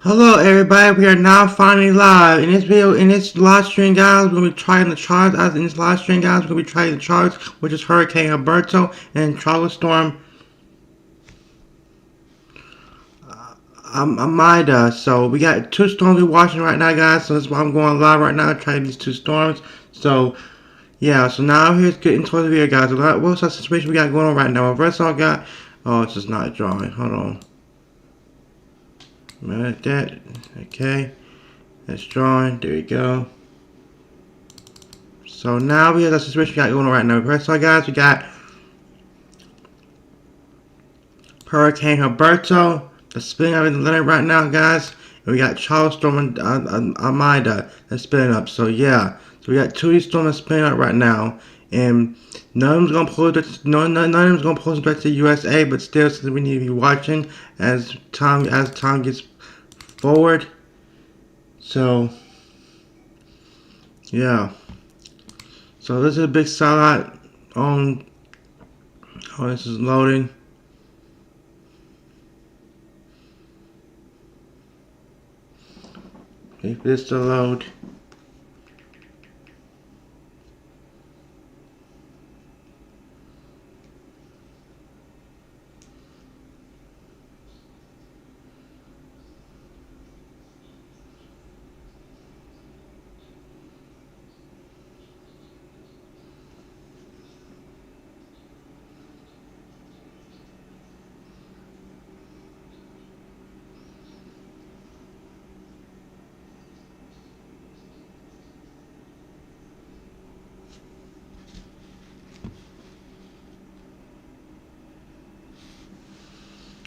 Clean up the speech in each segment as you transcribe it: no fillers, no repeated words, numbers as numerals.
Hello everybody, we are now finally live. In this video, in this live stream guys, we're going to be trying the charts. As in this live stream guys, we're going to be trying the charts, which is Hurricane Humberto and Tropical Storm Imdela. So we got two storms we're watching right now guys, so that's why I'm going live right now, trying these two storms. So yeah, so now here's getting towards the video guys. What's that situation we got going on right now? First all got, oh it's just not drawing, hold on. Like that, okay. That's drawing, there we go. So now we have the situation we got going on right now. First of all, guys, we got Hurricane Humberto, that's spinning up in the Atlantic right now, guys. And we got Charles Storm and Imdela that's spinning up. So yeah, so we got two of these storms spinning up right now, and none of them's gonna pose. None of them's gonna pose back to the USA, but still, since we need to be watching as time gets forward. So yeah. So this is a big sellout on. Oh, this is loading. If this to load.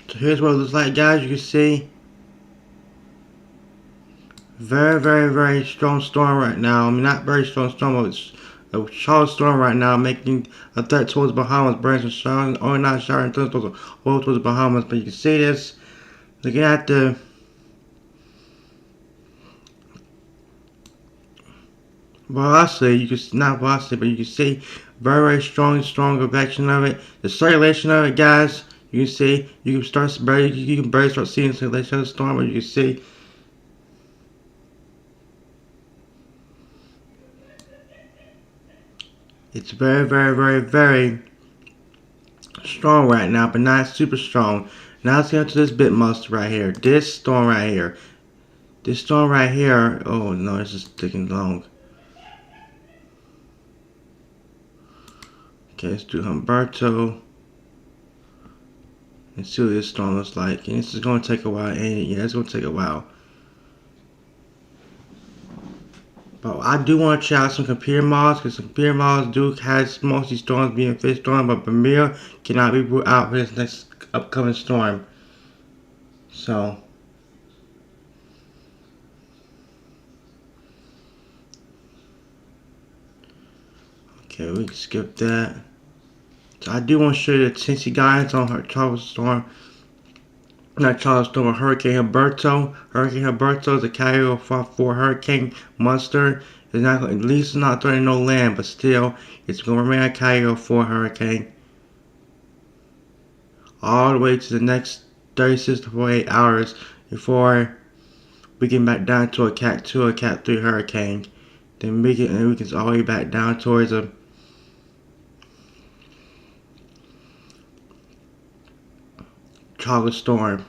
So here's what it looks like, guys. You can see very strong storm right now. I mean, not very strong storm, but it's a shallow storm right now, making a threat towards Bahamas. Branch and showering, or not showering, towards the Bahamas. But you can see this. Looking at the velocity, you can not velocity, but you can see very strong convection of it. The circulation of it, guys. You can see you can barely start seeing the circulation of the storm, but you can see it's very strong right now, but not super strong. Now let's get into this bit most right here. This storm right here. This storm right here. Oh no, this is taking long. Okay, let's do Humberto. And see what this storm looks like. And this is going to take a while, ain't it? Yeah, it's going to take a while. But I do want to check out some computer models, because some computer models do have most of these storms being fifth storm, but Bermuda cannot be ruled out for this next upcoming storm. So okay, we can skip that. So I do want to show you the intensity guidance on her tropical storm. Not tropical storm, but Hurricane Humberto. Hurricane Humberto is a Category 4 hurricane monster. It's not, at least not threatening no land, but still, it's going to remain a Category 4 hurricane all the way to the next 36 to 48 hours before we get back down to a Cat 2 or Cat 3 hurricane. Then we can all the way back down towards a tropical storm.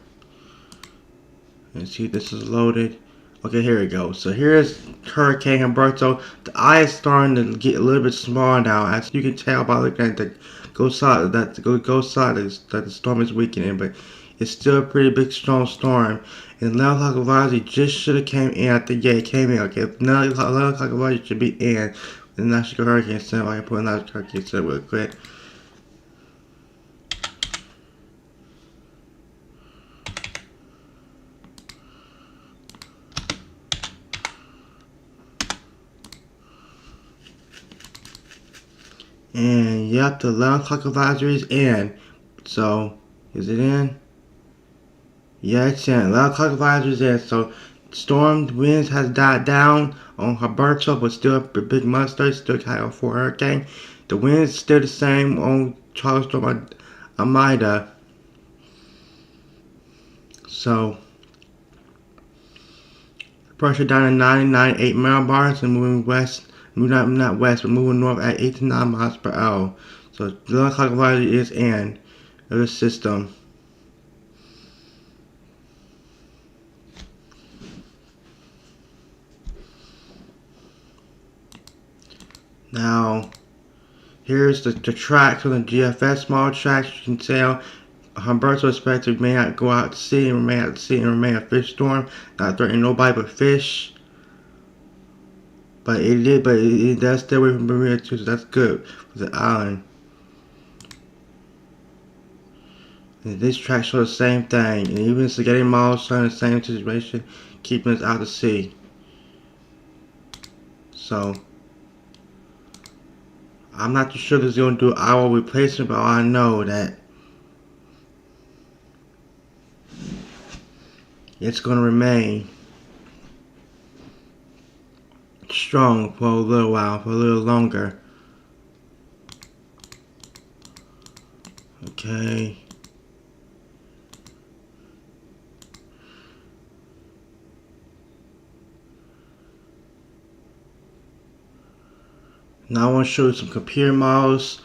And see, this is loaded. Okay, here we go. So here's Hurricane Humberto. The eye is starting to get a little bit smaller now, as you can tell by looking at the ghost side that the storm is weakening, but it's still a pretty big strong storm. And 11 o'clock advisory just should have came in. I think yeah, it came in. Okay, 11 o'clock advisory should be in. The National Hurricane Center. I can put a National Hurricane Center real quick. And yep, the 11 o'clock advisory is in. So, is it in? Yeah, it's in. 11 o'clock advisory is in. So, storm winds has died down on Humberto, but still a big monster. Still Category 4 hurricane. The winds still the same on Charles Storm Imdela. So, pressure down to 99.8 millibars and moving west, not west, but moving north at 8 to 9 miles per hour. So the clock velocity is in of the system. Now, here's the tracks on the GFS small tracks. You can tell Humberto expected may not go out to sea and remain out to sea and remain a fish storm, not threatening nobody but fish. But it does stay away from Bermuda too, so that's good for the island. And this track shows the same thing, and even Spaghetti Mall showing the same situation, keeping us out to sea. So I'm not too sure this is going to do an hour replacement, but I know that it's going to remain strong for a little while, for a little longer. Okay. Now I want to show you some computer models.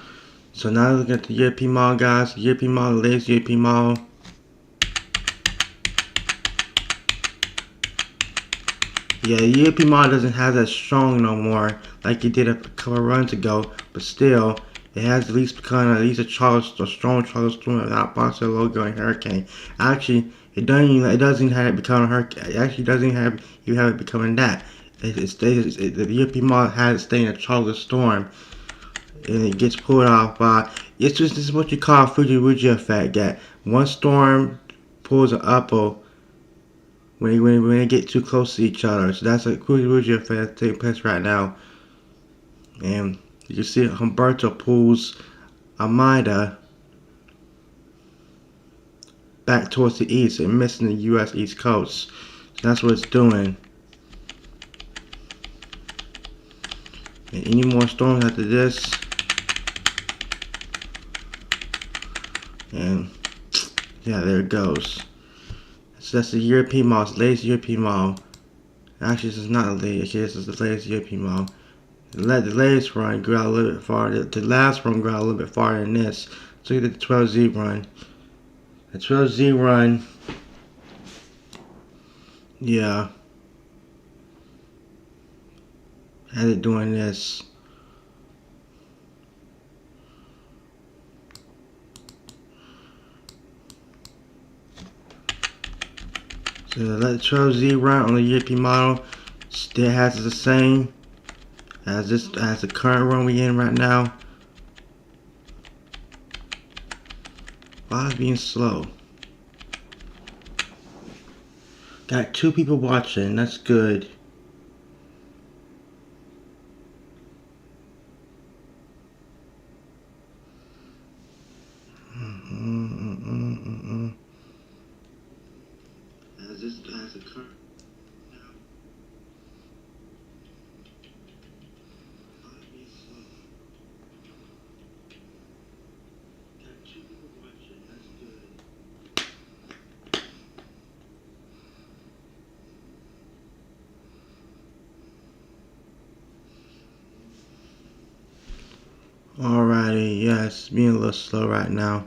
So now look at the European model, guys. The European model, the latest European model. Yeah, the European model doesn't have that strong no more, like it did a couple of runs ago. But still, it has at least become a strong Charles storm without boxer logo and hurricane. Actually, it doesn't have it become a hurricane. It actually doesn't have it becoming that. The European model has it staying a Charles storm, and it gets pulled off by. This is what you call a Fuji effect. That one storm pulls an upper when they get too close to each other. So that's a Fuji effect taking place right now. And you can see Humberto pulls Amida back towards the east and missing the U.S. East Coast. So that's what it's doing. And any more storms after this? And yeah, there it goes. So that's the European model, the latest European model. Actually, this is not the latest. Okay, this is the latest European model. The latest run grew out a little bit farther. The last run grew out a little bit farther than this. So look at the 12Z run. The 12Z run, yeah, had it doing this. So the 12Z run on the European model still has the same as the current run we in right now. Why is it being slow? Got 2 people watching, that's good. As a current now. Why is it being slow? Got 2 people watching, that's good. Alrighty, yeah, it's being a little slow right now,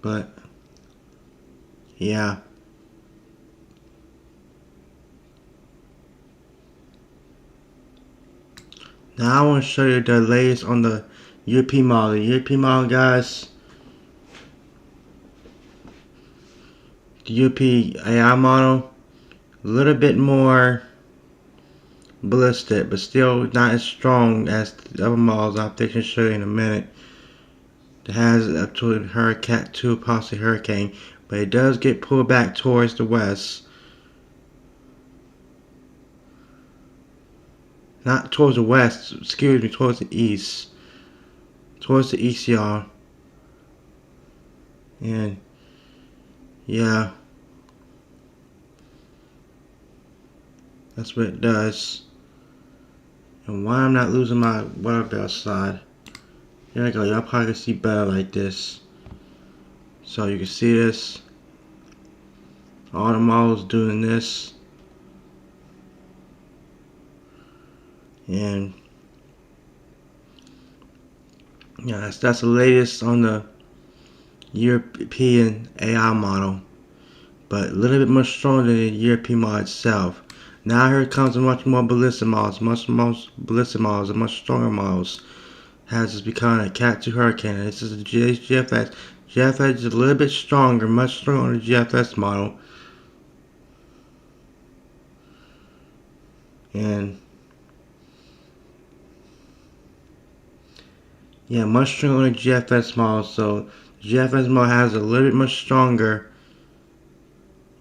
but yeah. Now I want to show you the latest on the European model. The European model, guys. The European AI model, a little bit more ballistic, but still not as strong as the other models I'm thinking to show you in a minute. It has up to a Hurricane 2, possibly Hurricane, but it does get pulled back towards the west. Not towards the west, excuse me, towards the east. Towards the east, y'all. And yeah, that's what it does. And why I'm not losing my weather belt slide. There we go, y'all probably can see better like this. So you can see this. All the models doing this. And yeah, that's the latest on the European AI model, but a little bit more stronger than the European model itself. Now here comes a much more ballistic models, much more ballistic models, and much stronger models. Has just become a Cat 2 Hurricane. And this is the GFS. GFS is a little bit stronger, much stronger than the GFS model. And yeah, much stronger than the GFS model. So the GFS model has a little bit much stronger,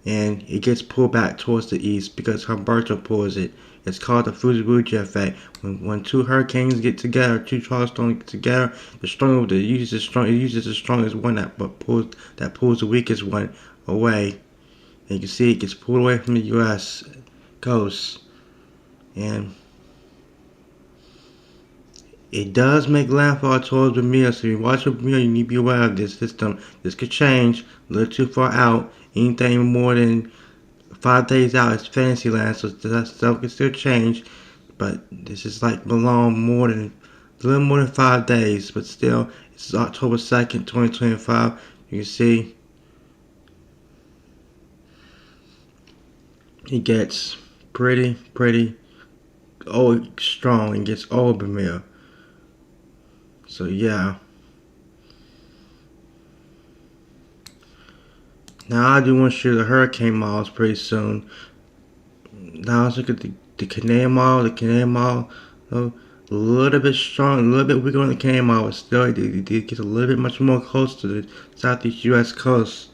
and it gets pulled back towards the east because Humberto pulls it. It's called the Fujibuji effect. When two hurricanes get together, two tropical storms get together, the stronger it uses the strongest one that pulls the weakest one away. And you can see it gets pulled away from the U.S. coast, and it does make landfall towards Bermuda. So if you watch Bermuda, you need to be aware of this system. This could change a little too far out. Anything more than 5 days out is fantasy land, so that stuff can still change. But this is like belong a little more than 5 days. But still, it's October 2nd, 2025. You can see it gets pretty strong and gets over Bermuda. So yeah. Now I do want to show the hurricane models pretty soon. Now let's look at the Canadian model. The Canadian model, a little bit strong, a little bit weaker on the Canadian model, but still it gets a little bit much more close to the southeast U.S. coast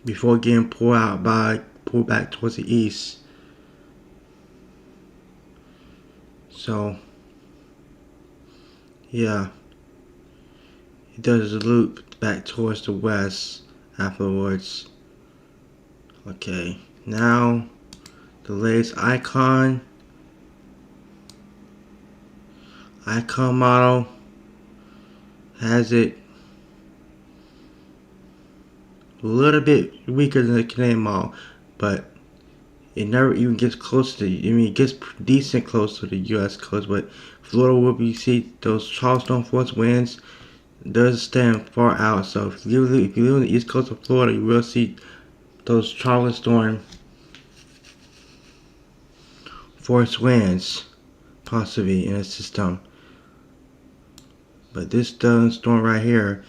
before getting pulled back towards the east. So yeah, it does a loop back towards the west afterwards. Okay, now the latest icon model has it a little bit weaker than the Canadian model, but it never even gets close to. It gets decent close to the U.S. coast, but Florida will be see those Charleston force winds does stand far out. So if you live on the east coast of Florida, you will see those Charleston force winds possibly in a system. But this storm right here,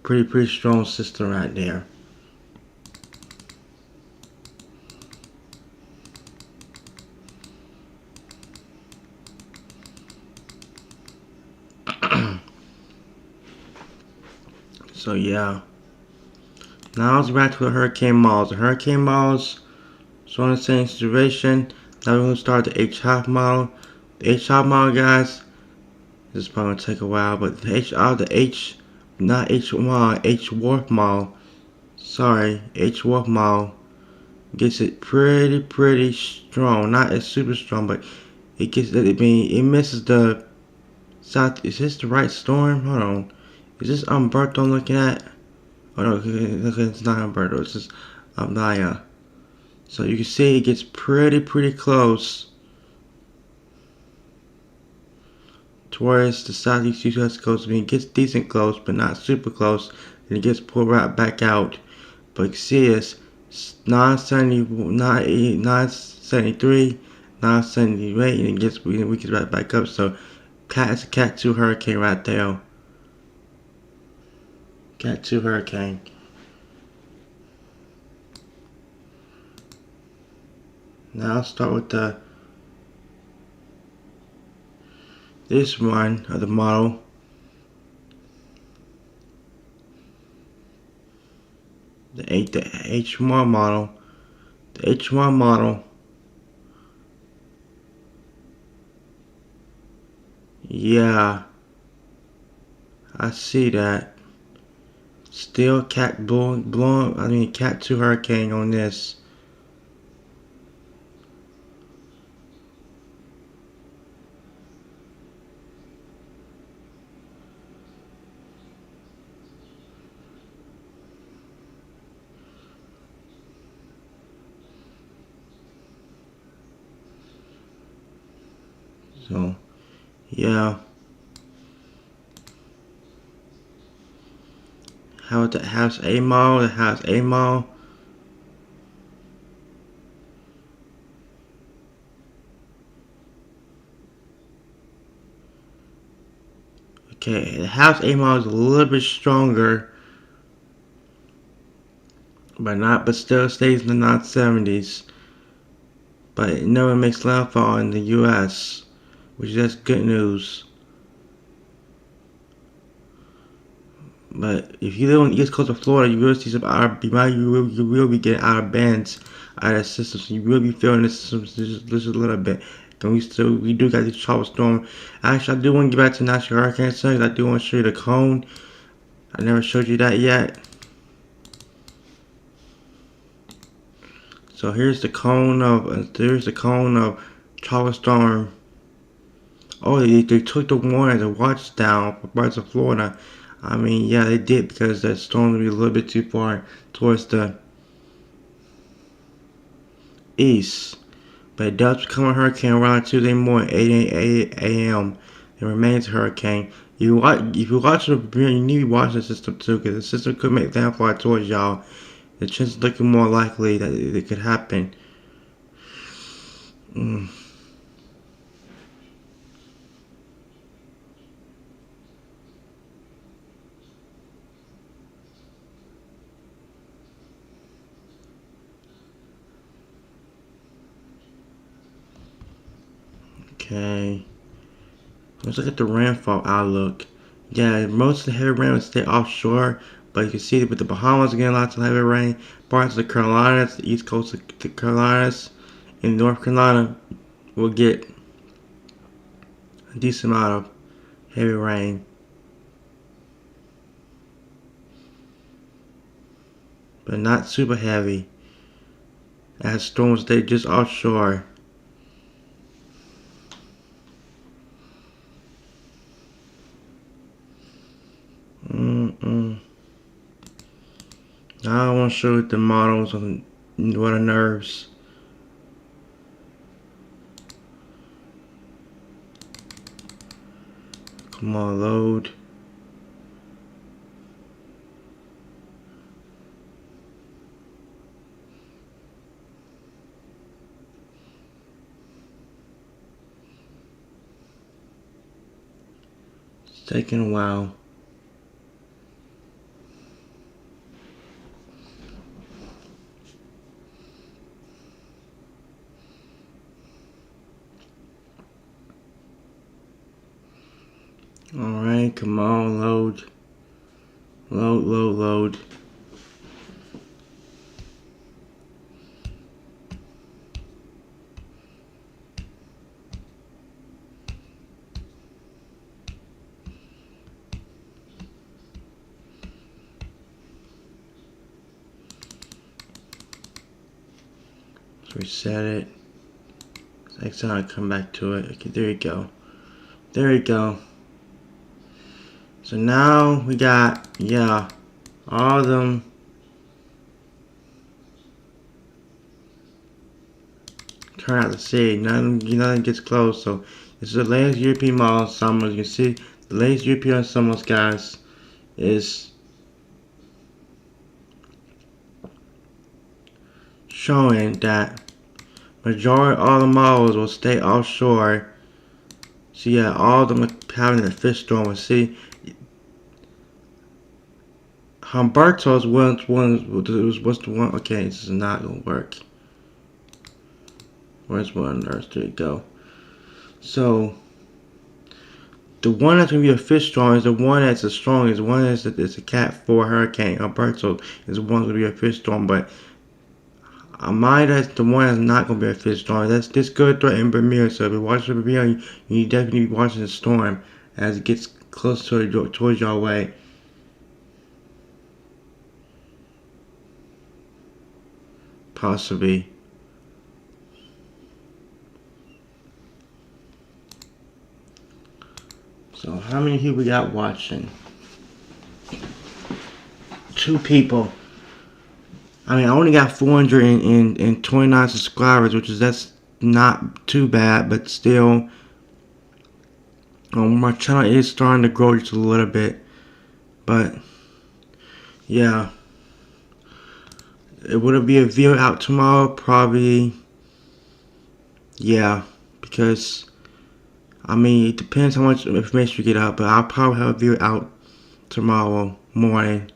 pretty strong system right there. So yeah. Now let's back to the hurricane models. The hurricane models, so in the same situation. Now we're gonna start the H-Hop model. The H-Hop model, guys, this is probably gonna take a while, but the H-Warp model. Sorry, H-Warp model gets it pretty strong. Not as super strong, but it gets that. It misses the south. Is this the right storm? Hold on. Is this Humberto I'm looking at? Oh no, it's not Humberto. It's just Imdela. So you can see it gets pretty close towards the southeast U.S. coast. I mean, it gets decent close, but not super close. And it gets pulled right back out. But you can see it's 973, 978, and it gets we get right back up. So it's a Cat 2 hurricane right there. Cat 2 hurricane. Now I'll start with this one of the model. The H1 model. The H1 model. Yeah, I see that. Still Cat 2 hurricane on this. So, yeah. How about the house A mall? The house A mall. Okay, the house A mall is a little bit stronger, but still stays in the 970s. But it never makes landfall in the U.S., which is just good news. But if you live on the East Coast of Florida, you will see some out. You will be getting out of bands out of the system. So you will be feeling this a little bit. And we do got this tropical storm. Actually, I do want to get back to National Hurricane Center. I do want to show you the cone. I never showed you that yet. So here's the cone of tropical storm. Oh, they took the warning, the watch down for parts of Florida. I mean, yeah, they did because that storm would be a little bit too far towards the east. But it does become a hurricane around Tuesday morning, 8 a.m. It remains a hurricane. If you watch the video, you need to watch the system too, because the system could make landfall towards y'all. The chance is looking more likely that it could happen. Okay. Let's look at the rainfall outlook. Yeah, most of the heavy rain will stay offshore, but you can see that with the Bahamas getting lots of heavy rain, parts of the Carolinas, the east coast of the Carolinas, and North Carolina will get a decent amount of heavy rain. But not super heavy, as storms stay just offshore. Now I want to show you the models on what are nerves. Come on, load. It's taking a while. Alright, come on, load. Load. Let's reset it. Next time I come back to it. Okay, there you go. There you go. So now we got, yeah, all of them. Turn out to see. Nothing gets close. So this is the latest European model summer. You can see the latest European summers, guys, is showing that majority of all the models will stay offshore. So yeah, all of them are having a fish storm. And see, Humberto's was the one. Okay, this is not gonna work. Where's one on Earth? There you go. So the one that's gonna be a fish storm is the one that's the strongest. The one that's a Cat 4 hurricane. Humberto is the one that's gonna be a fish storm, but Amida is the one that's not gonna be a fish storm. This could threaten Bermuda. So if you're watching Bermuda, you definitely be watching the storm as it gets close towards your way. Possibly. So how many people we got watching? 2 people. I mean, I only got 429 subscribers, that's not too bad, but still, My channel is starting to grow just a little bit, but yeah, it would be a video out tomorrow, probably. Yeah, because I mean it depends how much information we get out, but I'll probably have a video out tomorrow morning.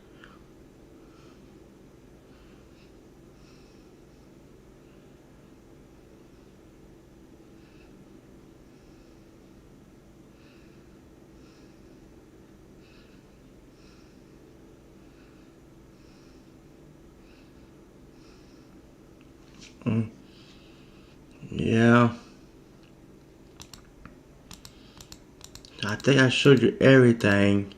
Yeah, I think I showed you everything.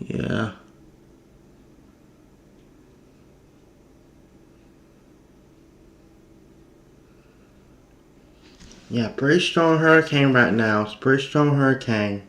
Yeah. Yeah, pretty strong hurricane right now. It's a pretty strong hurricane.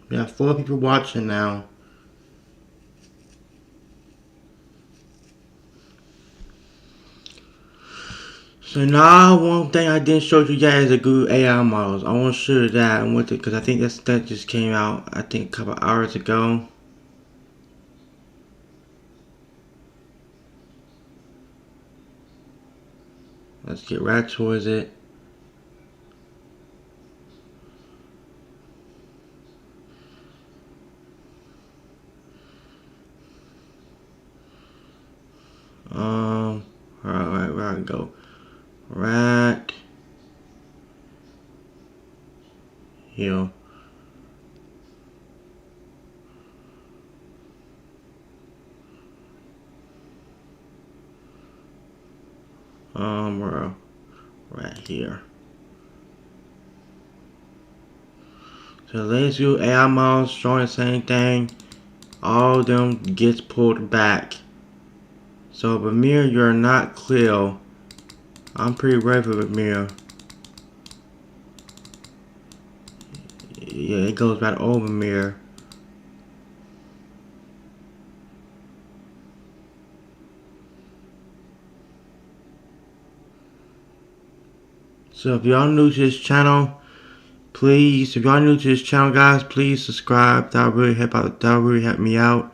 We have 4 people watching now. So now one thing I didn't show you yet is the Google AI models. I want to show you that and what because I think that just came out I think a couple hours ago. Let's get right towards it. Alright, where I go? Right here. We're right here. So let's do AI models showing the same thing. All of them gets pulled back. So Vermeer, you're not clear. I'm pretty ready for Vermeer. Yeah, it goes right over Vermeer. So if y'all new to this channel, please, if y'all new to this channel, guys, please subscribe. That really help out. That really help me out.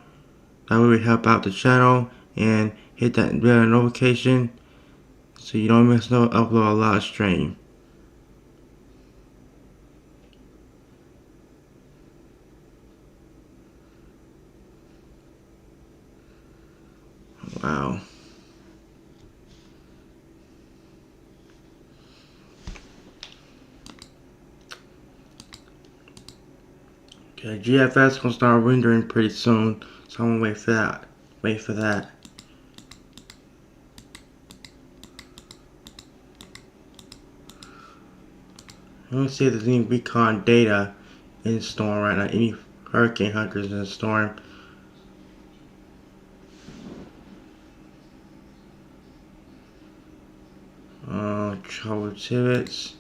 That really help out the channel, and hit that bell notification so you don't miss no upload a live stream. Wow. Okay, GFS gonna start rendering pretty soon, so I'm gonna wait for that. Wait for that. Let me see if there's any recon data in the storm right now. Any hurricane hunters in the storm. Trouble pivots.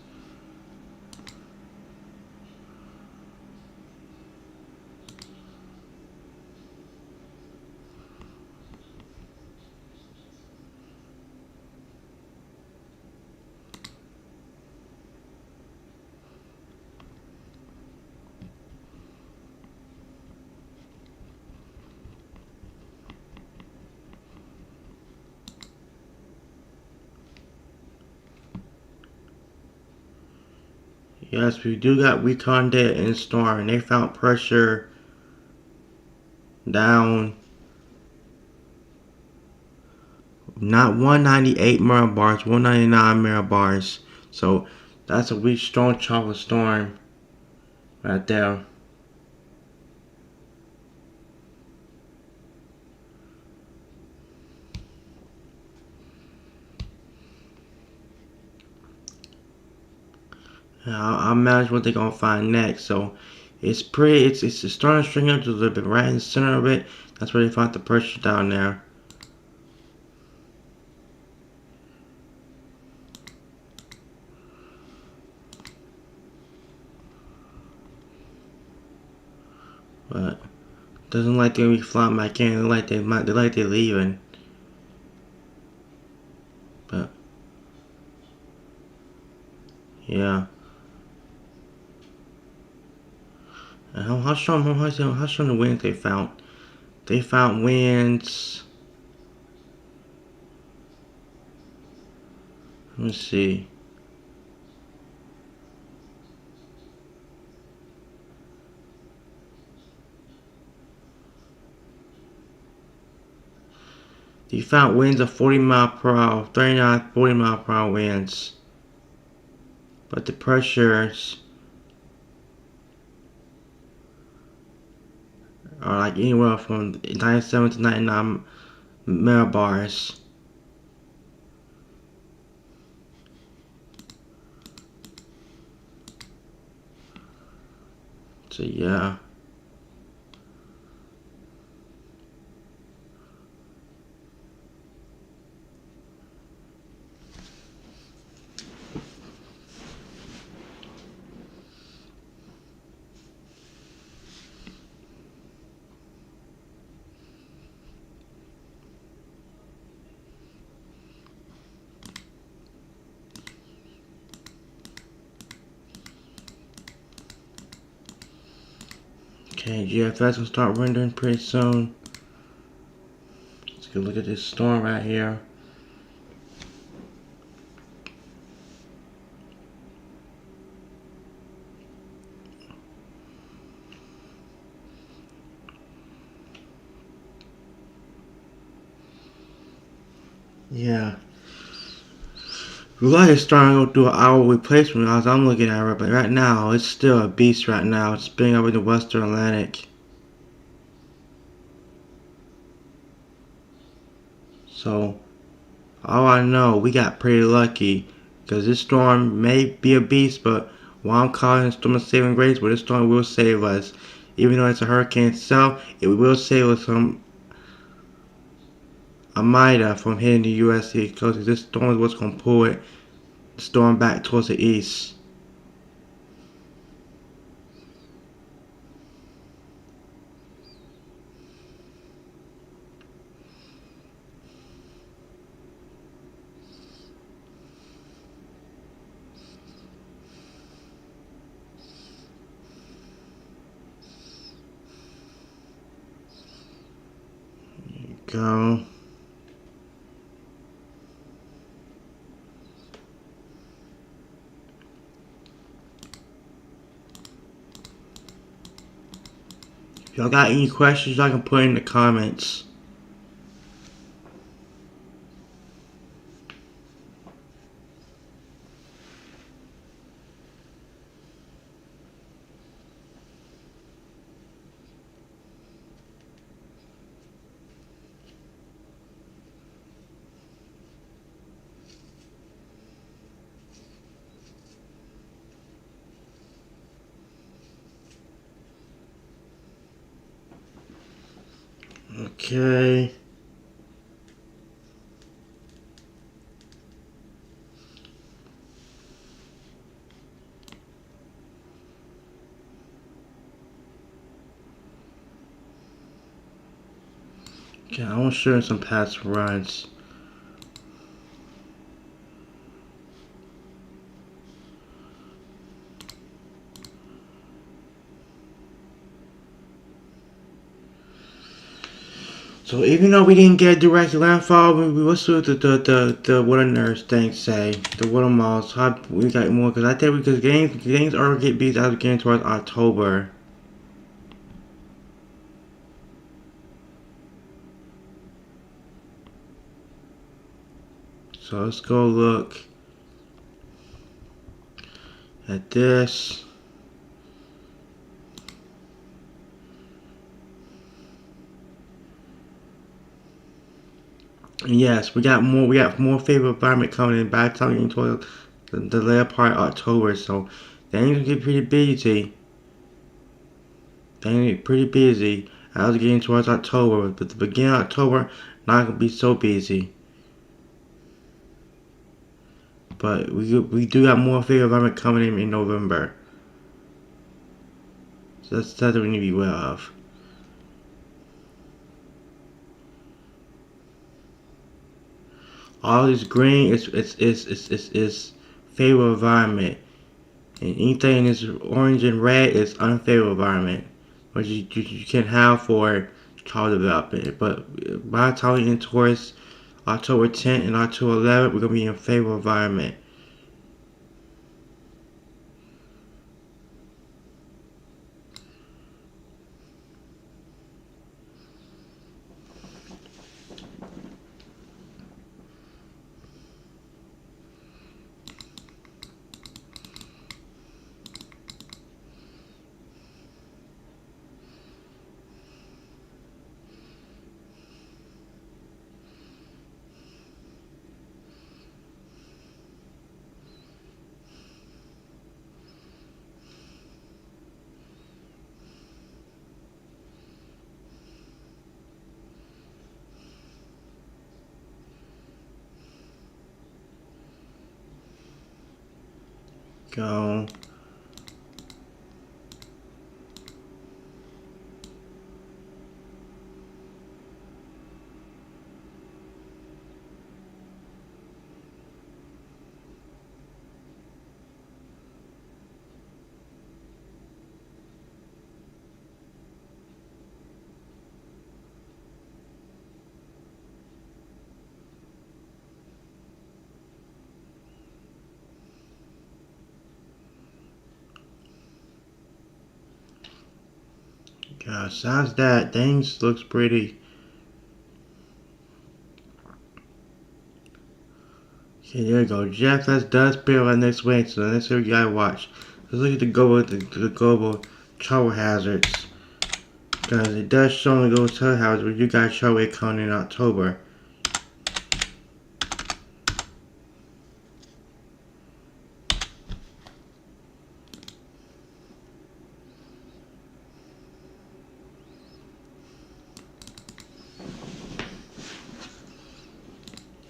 Yes, we do got recon data in the storm, and they found pressure down. Not 198 millibars, 199 millibars. So that's a weak, strong chocolate storm right there. I'll imagine what they're gonna find next. So it's pretty. It's starting to string up to a little bit right in the center of it. That's where they find the pressure down there. But doesn't like they're gonna be flying back in. They like they're leaving. But yeah. And how strong the winds they found? They found winds. Let me see. They found winds of 40 mile per hour, 39, 40 mile per hour winds. But the pressures are like anywhere from 97 to 99 millibars. So yeah. Okay, GFS will start rendering pretty soon. Let's go look at this storm right here. Yeah. Like it's starting to go through an hour replacement as I'm looking at it, but right now it's still a beast right now. It's spinning over the Western Atlantic. So, all I know, we got pretty lucky because this storm may be a beast, but while I'm calling it a storm of saving grace, but this storm will save us. Even though it's a hurricane itself, it will save us from a MIDA from hitting the U.S. East Coast. This storm is what's going to pull it, the storm back towards the east. Go. If y'all got any questions, y'all can put in the comments. Okay. Okay, I want to show you some past runs. So even though we didn't get direct landfall, we will see what the water nerds things say. The water malls, how we got more, because I think because games already get beat as we get towards October. So let's go look at this. And yes, we got more favorable environment coming in by the time we get into the later part of October. So things gonna get pretty busy. Things get pretty busy. I was getting towards October, but the beginning of October not gonna be so busy. But we do have more favorable environment coming in November. So that's something we need to be aware of. All this green is favorable environment, and anything that's orange and red is unfavorable environment, which you can have for child development. But by the time we get towards October 10th and October 11th, we're gonna be in favorable environment. Go. Besides that, things looks pretty. Okay, there you go. JFS does appear on next week, so the next week you gotta watch. Let's look at the global travel hazards. Because it does show the global travel hazards, but you guys show it coming in October.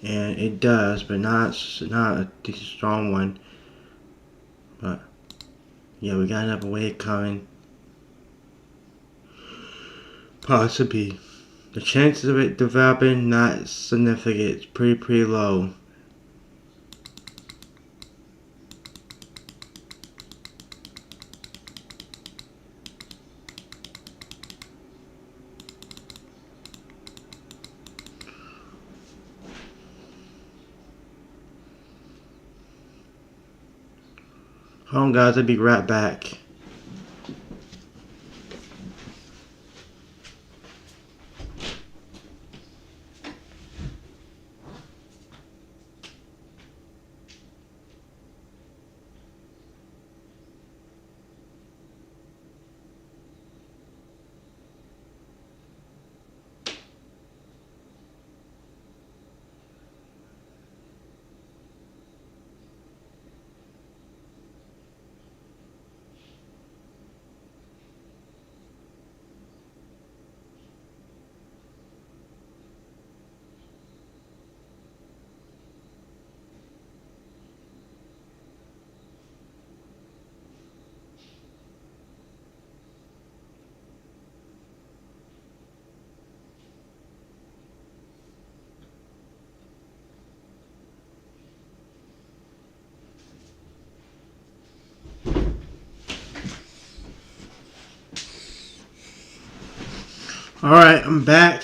And it does, but not a strong one. But yeah, we got another wave coming. Possibly. The chances of it developing not significant. It's pretty low. Hold on guys, I'll be right back. Alright, I'm back.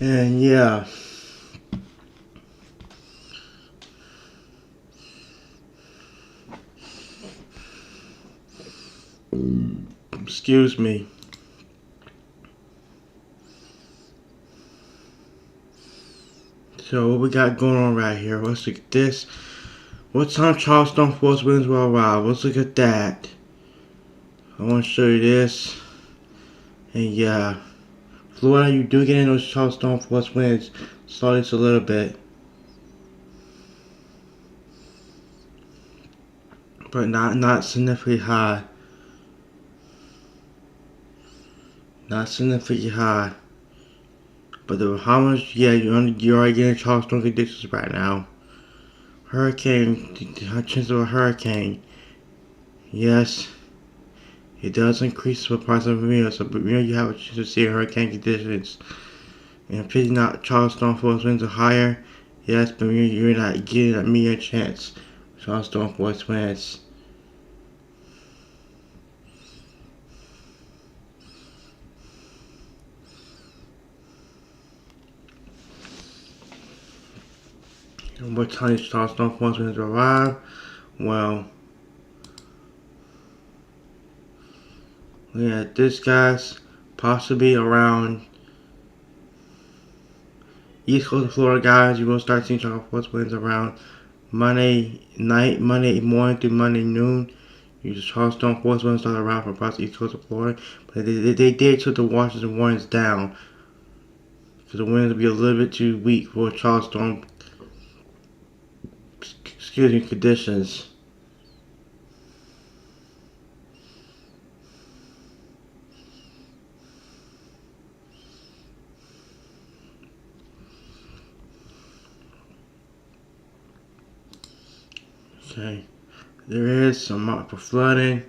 And yeah. Excuse me. So what we got going on right here? Let's look at this. What time Charleston force winds will arrive? Let's look at that. I want to show you this. And yeah, Florida, you do get in those Charleston force winds. Saw this a little bit, but not significantly high. Not significantly high. But the Bahamas, yeah, you're already getting Charleston conditions right now. Hurricane, chance of a hurricane. Yes, it does increase the parts of Bermuda, so Bermuda you have a chance to see hurricane conditions. And 50 knot Charleston force winds are higher. Yes, but you're not getting a medium chance. Charleston force winds. And what time is Charleston force winds arrive? Well, yeah, this guy's possibly around East Coast of Florida, guys. You will start seeing Charleston force winds around Monday night, Monday morning through Monday noon. Charleston force winds start around from across the East Coast of Florida, but they did took the watches and warnings down because the winds will be a little bit too weak for Charleston. Excuse me, conditions. Okay, there is some mark for flooding.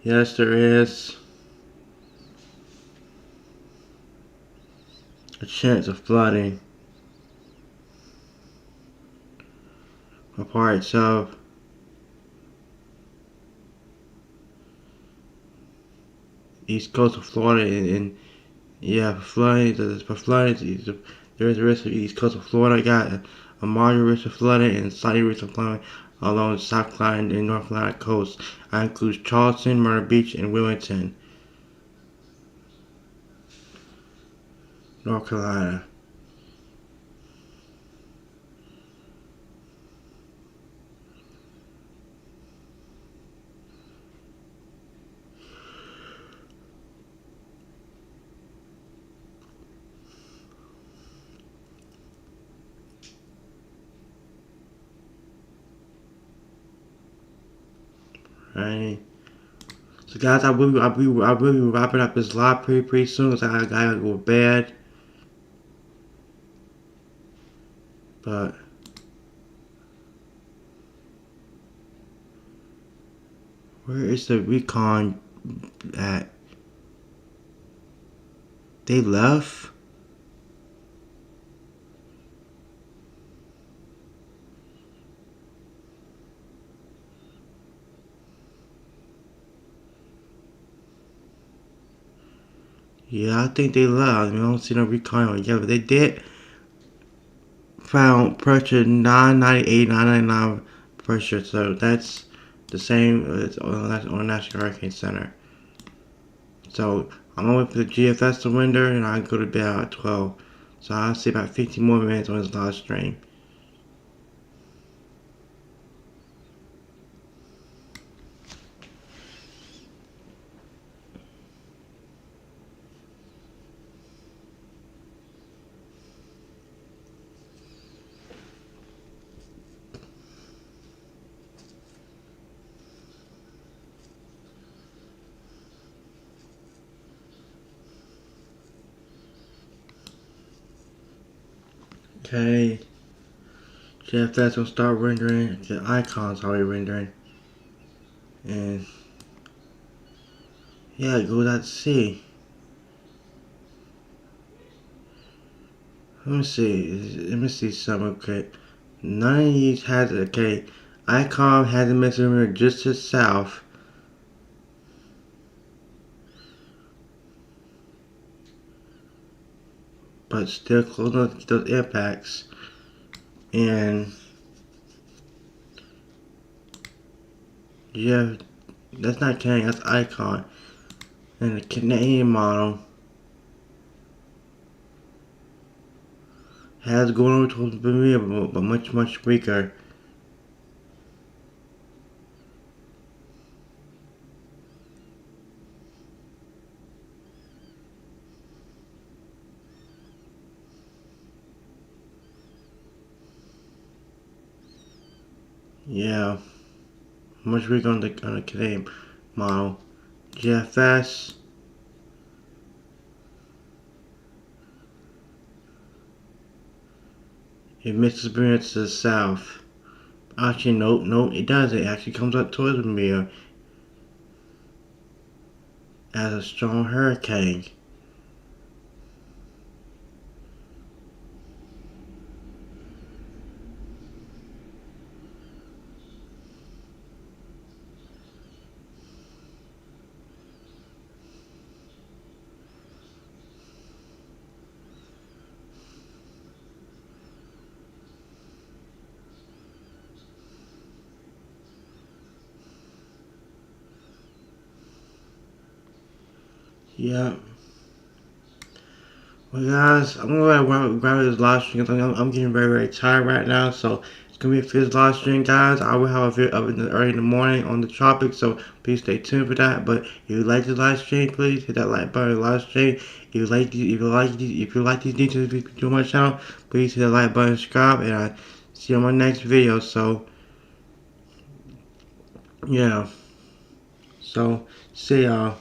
Yes, there is a chance of flooding for parts of East Coast of Florida and yeah, for flooding, there is a risk of East Coast of Florida. Got a moderate risk of flooding and slight risk of flooding along the South Carolina and North Carolina coast. That includes Charleston, Myrtle Beach, and Wilmington, North Carolina. Right. So guys, I will be wrapping up this live pretty soon because I gotta go to bed. But where is the recon at? They left? Yeah, I think they left. I don't see no recon yet, but they did found pressure 998, 999 pressure, so that's the same as on the National Hurricane Center. So I'm gonna wait for the GFS to render and I go to bed at 12. So I'll see about 15 more minutes on this live stream. Okay, GFS will start rendering. The icons already rendering, and yeah, it goes out to sea. Let me see some. Okay, none of these has okay. Icon has a missing just to the south. But still close enough to get those impacts. And yeah, that's not Canadian, that's Icon. And the Canadian model has gone over towards Bermuda, but much weaker. Yeah, much weaker on the Canadian model. GFS. It misses Bermuda to the south. Actually, no, it doesn't. It actually comes up towards Bermuda as a strong hurricane. Yeah. Well, guys, I'm gonna grab this live stream because I'm getting very tired right now. So it's gonna be for this live stream, guys. I will have a video of it early in the morning on the topic, so please stay tuned for that. But if you like this live stream, please hit that like button on the live stream. If you like these details to my channel, please hit that like button, subscribe, and I see you on my next video. So yeah, so see y'all.